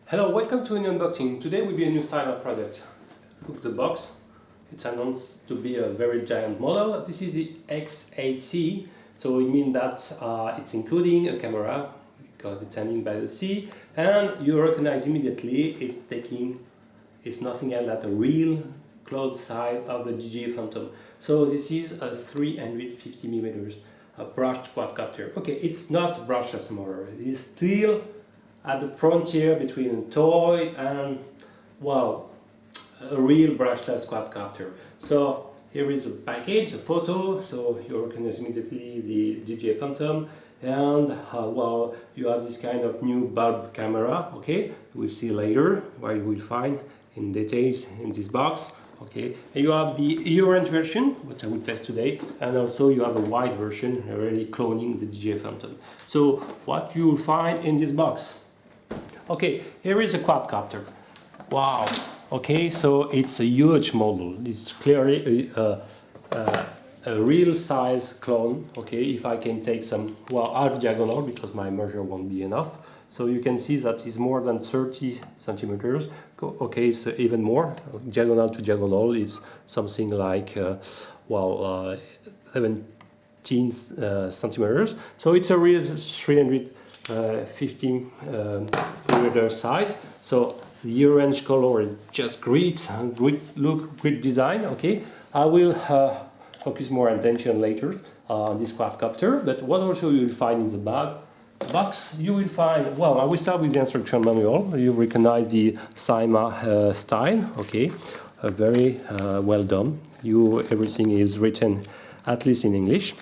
Hello, welcome to an unboxing. Today will be a new SYMA product. Look at the box. It's announced to be a very giant model. This is the X8C, so it means that it's including a camera because it's hanging by the sea, and you recognize immediately it's nothing else than a real closed side of the GGA Phantom. So this is a 350mm brushed quadcopter. Okay, it's not brushless motor. It is still at the frontier between a toy and, well, a real brushless quadcopter. So here is a package, a photo, so you recognize immediately the GGA Phantom, and well, you have this kind of new bulb camera. Okay, we'll see later what you will find in details in this box. Okay, and you have the orange version, which I will test today, and also you have a white version, really cloning the GGA Phantom. So what you will find in this box? Okay, here is a quadcopter. Wow. Okay, so it's a huge model. It's clearly a real size clone. Okay, if I can take some, well, half diagonal because my measure won't be enough. So you can see that it's more than 30 centimeters. Okay, so even more. Diagonal to diagonal is something like, 17 centimeters. So it's a real 350 millimeter size. So the orange color is just great, great look, great design. Okay, I will focus more attention later on this quadcopter. But what also you will find in the box, you will find, well, I will start with the instruction manual. You recognize the SYMA style. Okay, very well done. Everything is written at least in English.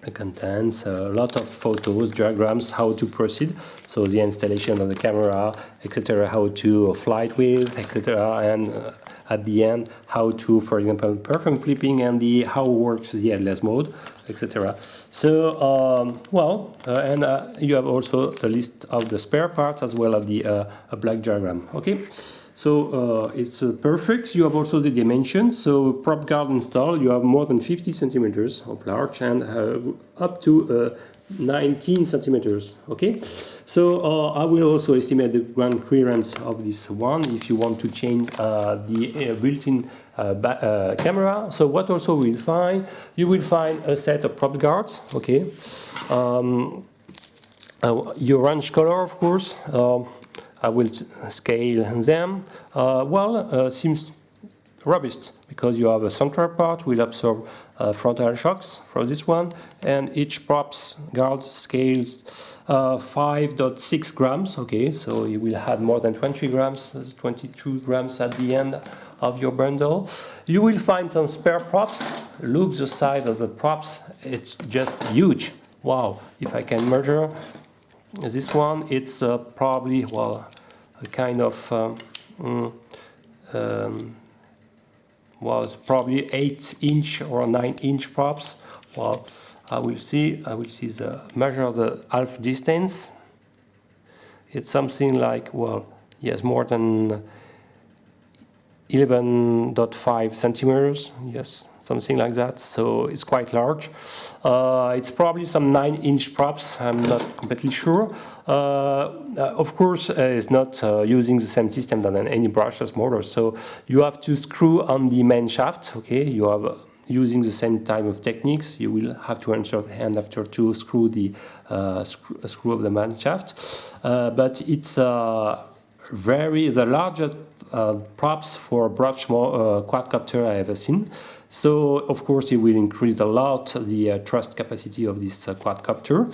It contains a lot of photos, diagrams, how to proceed, so the installation of the camera, etc., how to fly it with, etc., and at the end, how to, for example, perform flipping and how works the headless mode, etc. So, you have also the list of the spare parts as well as a black diagram. Okay. So it's perfect. You have also the dimensions. So prop guard install, you have more than 50 centimeters of large and up to 19 centimeters. Okay. So I will also estimate the ground clearance of this one if you want to change the built-in camera. So what also you will find a set of prop guards. Okay. Orange color, of course. I will scale them. Seems robust because you have a central part will absorb frontal shocks for this one, and each props guard scales 5.6 grams. Okay, so you will have more than 20 grams, 22 grams at the end of your bundle. You will find some spare props. Look the side of the props; it's just huge. Wow! If I can measure. This one, it's probably, well, a kind of, it's probably 8-inch or 9-inch props. Well, I will see the measure of the half distance. It's something like, well, yes, more than 11.5 centimeters, yes, something like that, so it's quite large. It's probably some 9-inch props, I'm not completely sure. Of course, it's not using the same system than any brushless motor, so you have to screw on the main shaft. Okay, you have using the same type of techniques. You will have to insert the hand after to screw the screw of the main shaft, but it's the largest props for brush quadcopter I ever seen. So of course it will increase a lot the thrust capacity of this quadcopter.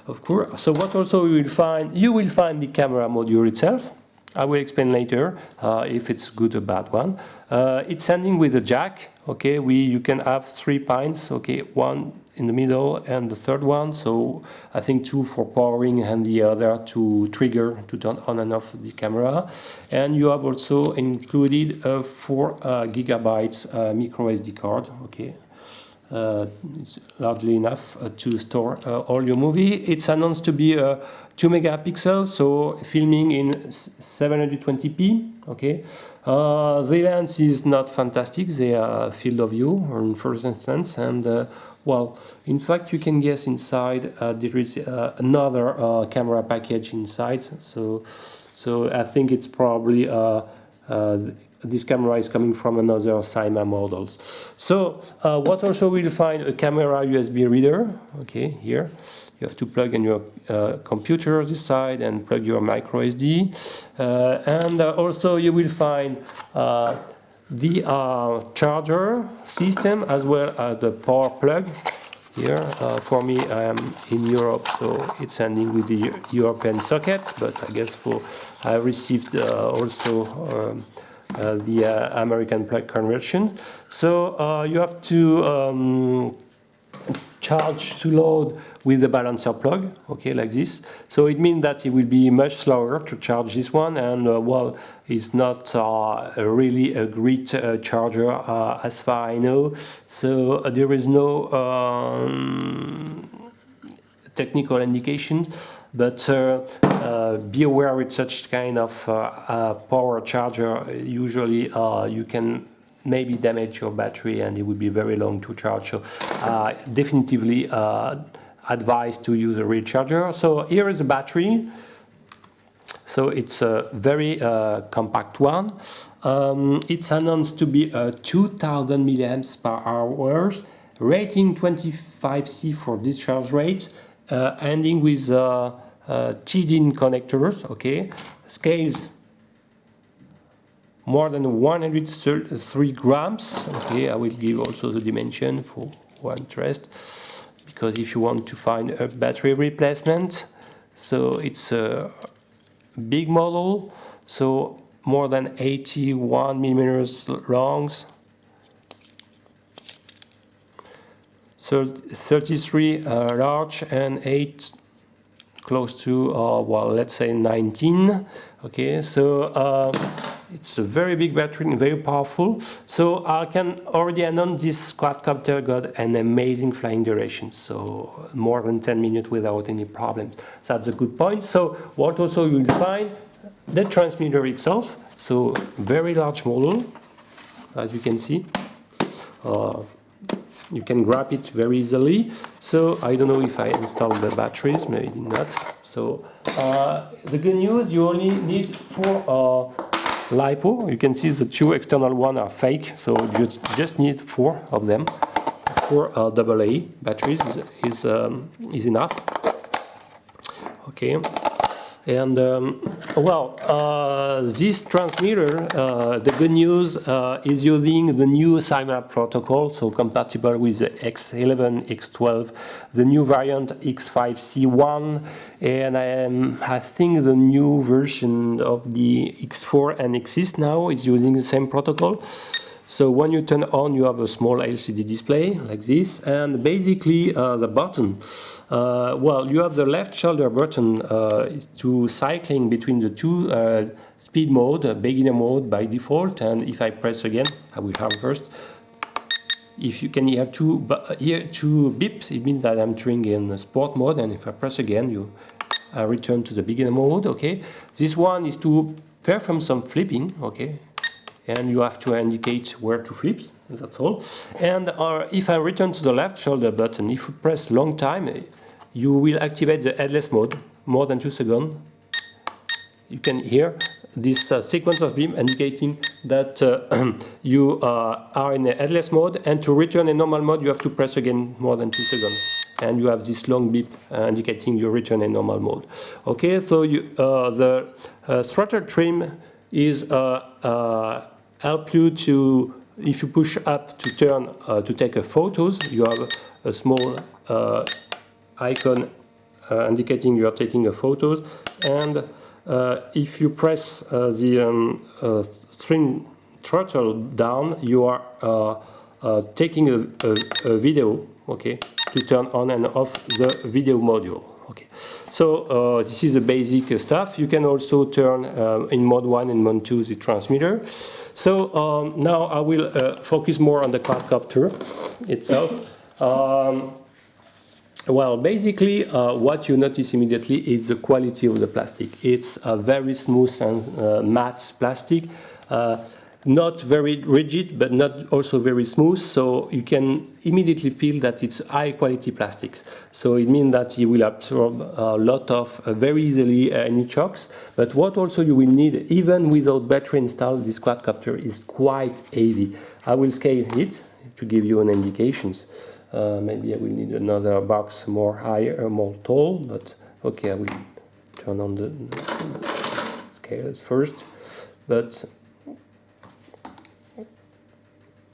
Of course. So what also you will find the camera module itself. I will explain later if it's good or bad one. It's ending with a jack. Okay, you can have 3 pins. Okay, one in the middle and the third one. So I think 2 for powering and the other to trigger to turn on and off the camera. And you have also included a 4 gigabytes micro SD card. Okay, It's largely enough to store all your movie. It's announced to be 2 megapixels, so filming in 720p. Okay, the lens is not fantastic. The field of view, in first instance, and well, in fact, you can guess inside there is another camera package inside. So I think it's probably this camera is coming from another SYMA models. So what also we'll find a camera USB reader. Okay, here you have to plug in your computer this side and plug your micro SD, and also you will find the charger system as well as the power plug. Here, for me, I am in Europe, so it's ending with the European socket. But I guess I received also the American plug conversion. So you have to charge to load with the balancer plug, okay, like this. So it means that it will be much slower to charge this one, and well, it's not really a great charger as far I know. So there is no technical indications, but be aware with such kind of power charger. Usually you can maybe damage your battery and it would be very long to charge. So definitively advised to use a real charger. So here is the battery. So it's a very compact one. It's announced to be 2000 milliamps per hour, rating 25C for discharge rate, ending with TDIN connectors, okay, scales more than 103 grams. Okay, I will give also the dimension for interest, because if you want to find a battery replacement, so it's a big model, so more than 81 millimeters long, so 33 large, and 8 close to well, let's say 19. Okay, so it's a very big battery and very powerful. So I can already announce this quadcopter got an amazing flying duration, so more than 10 minutes without any problems. That's a good point. So what also you will find, the transmitter itself, so very large model, as you can see. You can grab it very easily. So I don't know if I installed the batteries, maybe not. So the good news, you only need 4 LiPo. You can see the 2 external ones are fake, so you just need 4 of them. 4 AA batteries is enough. Okay. And well, this transmitter, the good news is using the new SYMA protocol, so compatible with the X11, X12, the new variant X5C1, and I think the new version of the X4 and X6 now is using the same protocol. So when you turn on, you have a small LCD display like this, and basically the button, well, you have the left shoulder button to cycling between the 2 speed mode, beginner mode by default, and if I press again, I will have first. If you can hear 2 beeps, it means that I'm entering in sport mode, and if I press again, you return to the beginner mode. Okay, this one is to perform some flipping. Okay. And you have to indicate where to flip, that's all. And if I return to the left shoulder button, if you press long time, you will activate the headless mode, more than 2 seconds. You can hear this sequence of beam indicating that you are in a headless mode, and to return in normal mode, you have to press again more than 2 seconds. And you have this long beep indicating you return in normal mode. Okay, so the throttle trim is help you to, if you push up to turn to take a photos, you have a small icon indicating you are taking a photos, and if you press the string throttle down, you are taking a video, okay, to turn on and off the video module. Okay, so this is the basic stuff. You can also turn in mode 1 and mode 2 the transmitter. So now I will focus more on the quadcopter itself. Well, basically, what you notice immediately is the quality of the plastic. It's a very smooth and matte plastic, not very rigid, but not also very smooth. So you can immediately feel that it's high quality plastics. So it means that you will absorb a lot of very easily any shocks. But what also you will need, even without battery installed, this quadcopter is quite heavy. I will scale it to give you an indications. Maybe I will need another box more higher, more tall, but okay, I will turn on the scales first. But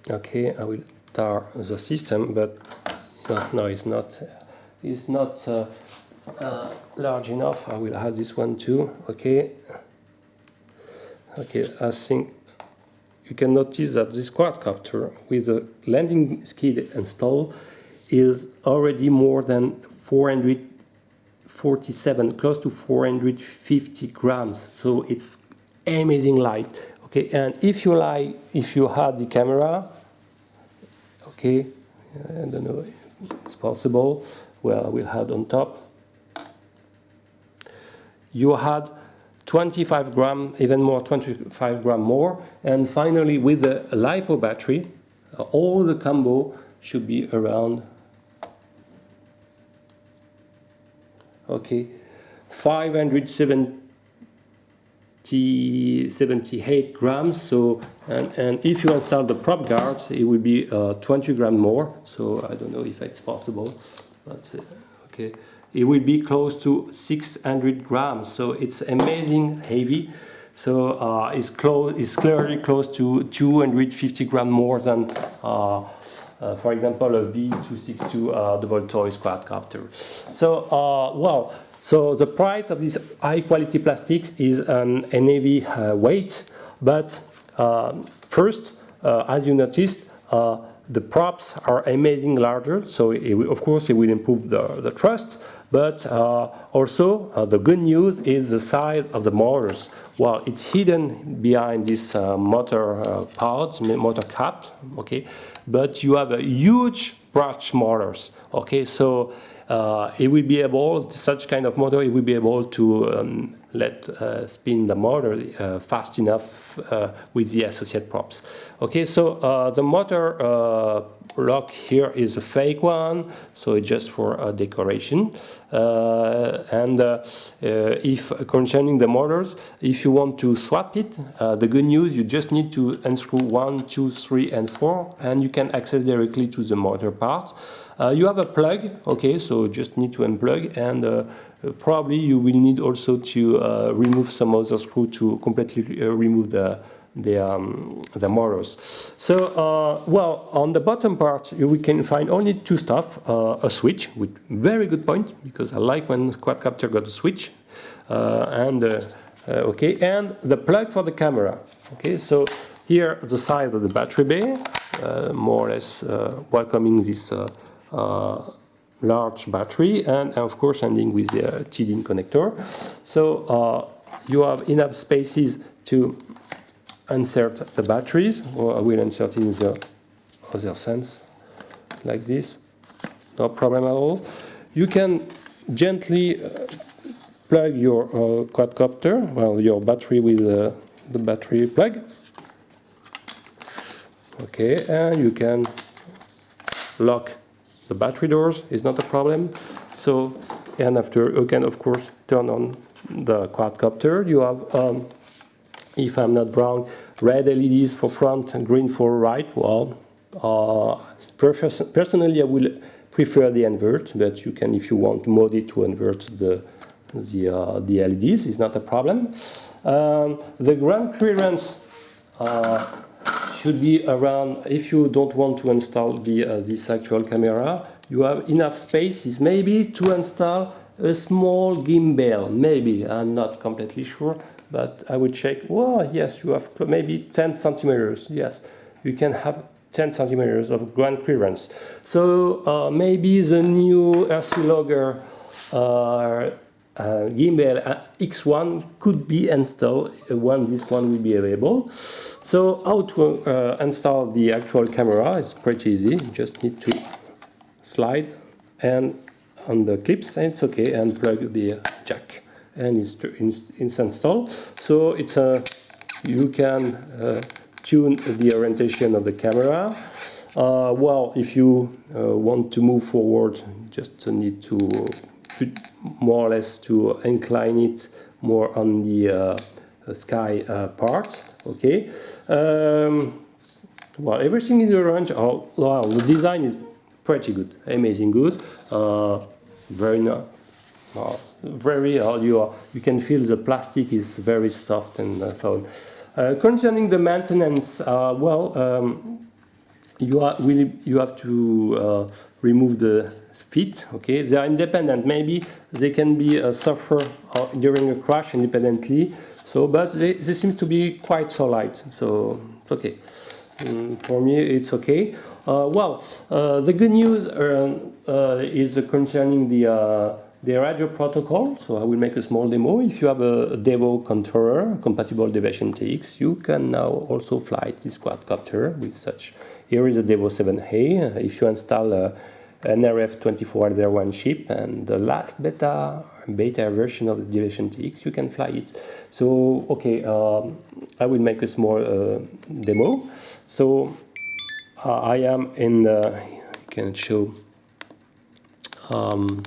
okay, I will start the system, but no, it's not large enough. I will have this one too. Okay, I think you can notice that this quadcopter with the landing skid installed is already more than 447, close to 450 grams. So it's amazing light. Okay, and if you have the camera, okay, I don't know if it's possible. Well, I will have on top. You had 25 gram, even more, 25 gram more. And finally, with the LiPo battery, all the combo should be around, okay, 578 grams. So, and if you install the prop guard, it will be 20 grams more. So I don't know if it's possible, but okay. It will be close to 600 grams, so it's amazing heavy. So it's clearly close to 250 grams more than, for example, a V262 double choice quadcopter. So well, so the price of this high quality plastics is an heavy weight, but first, as you noticed, the props are amazing larger, so of course it will improve the thrust. But also the good news is the size of the motors. Well, it's hidden behind this motor parts, motor cap, okay. But you have a huge brush motors, okay. So it will be able, such kind of motor, it will be able to spin the motor fast enough with the associated props. Okay, so the motor lock here is a fake one, so it's just for decoration. If concerning the motors, if you want to swap it, the good news, you just need to unscrew 1, 2, 3, and 4, and you can access directly to the motor part. You have a plug, okay, so just need to unplug, and probably you will need also to remove some other screw to completely remove the motors. So, well, on the bottom part, we can find only two stuff, a switch, with very good point, because I like when quadcopter got a switch, okay, and the plug for the camera. Okay, so here the side of the battery bay, more or less welcoming this large battery, and of course ending with the TDIN connector. So you have enough spaces to insert the batteries, or I will insert in the other sense, like this, no problem at all. You can gently plug your quadcopter, well, your battery with the battery plug. Okay, and you can lock the battery doors, is not a problem. So, and after you can of course turn on the quadcopter. You have, if I'm not wrong, red LEDs for front and green for right. Well, personally I will prefer the invert, but you can, if you want to mode it to invert the LEDs, is not a problem. The ground clearance should be around, if you don't want to install this actual camera, you have enough spaces maybe to install a small gimbal, maybe, I'm not completely sure, but I would check. Well, yes, you have maybe 10 centimeters, yes, you can have 10 centimeters of ground clearance. So maybe the new RC Logger gimbal X1 could be installed when this one will be available. So how to install the actual camera? It's pretty easy. You just need to slide and on the clips, and it's okay, and plug the jack, and it's installed. So it's you can tune the orientation of the camera. Well, if you want to move forward, just need to more or less to incline it more on the sky part. Okay. Well, everything is arranged. Oh, wow, the design is pretty good, amazing good. Very nice. Very you can feel the plastic is very soft and so on. Concerning the maintenance, you have to remove the feet. Okay, they are independent. Maybe they can be suffer during a crash independently. So, but they seem to be quite solid. So it's okay. For me, it's okay. The good news is concerning the radio protocol. So I will make a small demo. If you have a Devo controller compatible Deviation TX, you can now also fly this quadcopter with such. Here is a Devo 7A. If you install an RF2401 chip and the last beta version of the Deviation TX, you can fly it. So okay, I will make a small demo. So I am in the, you can show, I'm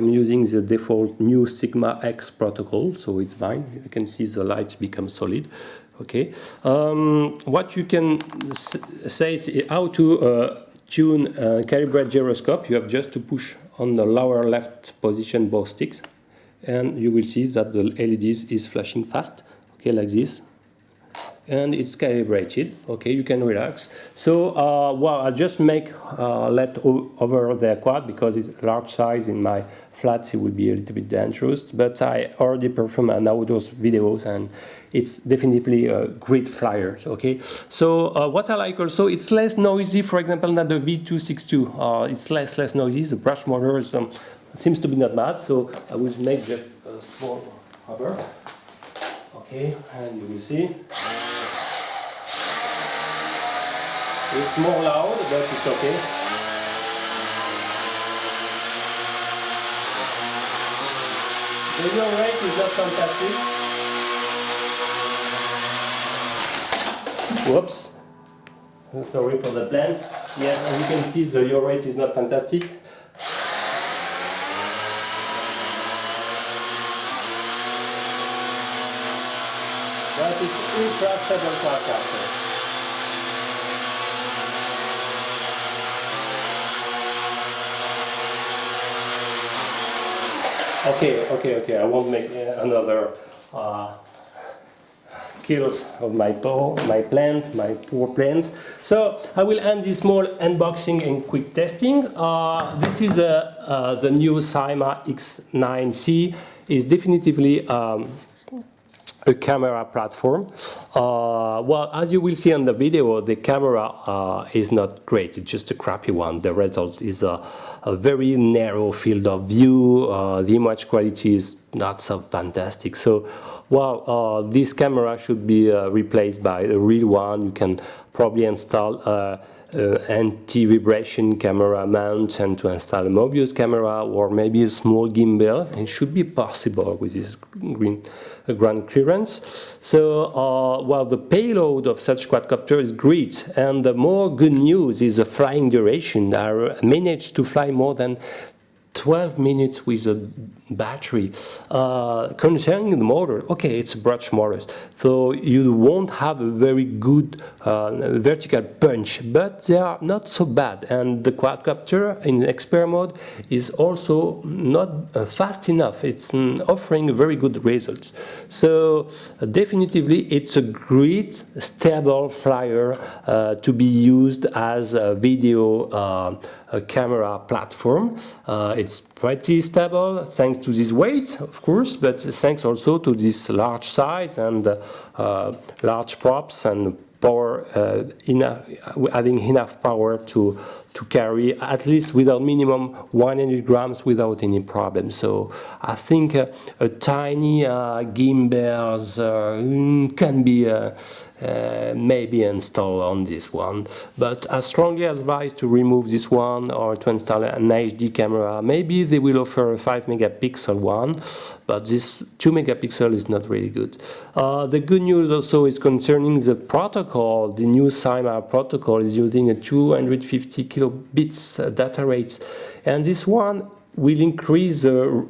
using the default new SYMA X protocol, so it's fine. You can see the lights become solid. Okay. What you can say is how to tune calibrate gyroscope. You have just to push on the lower left position both sticks, and you will see that the LEDs is flashing fast. Okay, like this. And it's calibrated. Okay, you can relax. So, I'll just make let over the quad because it's large size. In my flats, it would be a little bit dangerous. But I already performed an outdoors videos, and it's definitely a great flyer. Okay. So, what I like also, it's less noisy. For example, than the V262. It's less noisy. The brush motor is, seems to be not bad. So, I will make just a small hover. Okay, and you will see. It's more loud, but it's okay. The yaw rate is not fantastic. Whoops. Sorry for the plant. Yes, as you can see, the yaw rate is not fantastic. But it's ultra stable quadcopter. Okay. I won't make another kills of my plant, my poor plants. So I will end this small unboxing and quick testing. This is the new SYMA X9C. Is definitively a camera platform. As you will see on the video, the camera is not great. It's just a crappy one. The result is a very narrow field of view. The image quality is not so fantastic. So, this camera should be replaced by a real one. You can probably install anti-vibration camera mount and to install a Mobius camera or maybe a small gimbal. It should be possible with this ground clearance. So, the payload of such quadcopter is great, and the more good news is the flying duration. I managed to fly more than 12 minutes with a battery. Concerning the motor, okay, it's a brush motor, so you won't have a very good vertical punch, but they are not so bad. And the quadcopter in expert mode is also not fast enough. It's offering very good results. So definitively, it's a great stable flyer to be used as a video camera platform. It's pretty stable thanks to this weight, of course, but thanks also to this large size and large props and power, having enough power to to carry at least without minimum 100 grams without any problem. So I think a tiny gimbals can be maybe installed on this one, but I strongly advise to remove this one or to install an HD camera. Maybe they will offer a 5 megapixel one, but this 2 megapixel is not really good. The good news also is concerning the protocol. The new SYMA protocol is using a 250 kilobits data rates, and this one will increase the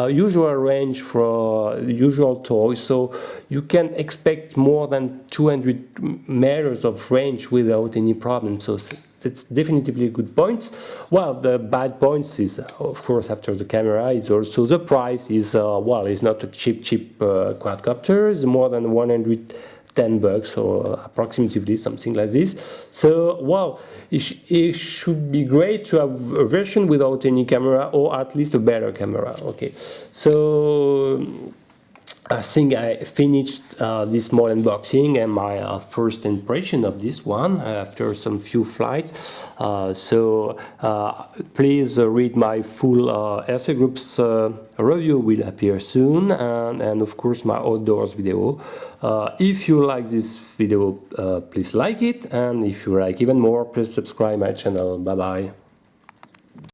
usual range for usual toys, so you can expect more than 200 meters of range without any problem. So that's definitely a good point. Well, the bad points is, of course, after the camera, is also the price is well, it's not a cheap quadcopter. It's more than 110 bucks or approximately something like this. So well, it should be great to have a version without any camera, or at least a better camera. Okay, so I think I finished this small unboxing and my first impression of this one after some few flights. So please read my full essay group's review will appear soon, and of course my outdoors video. If you like this video, please like it, and if you like even more, please subscribe my channel. Bye bye.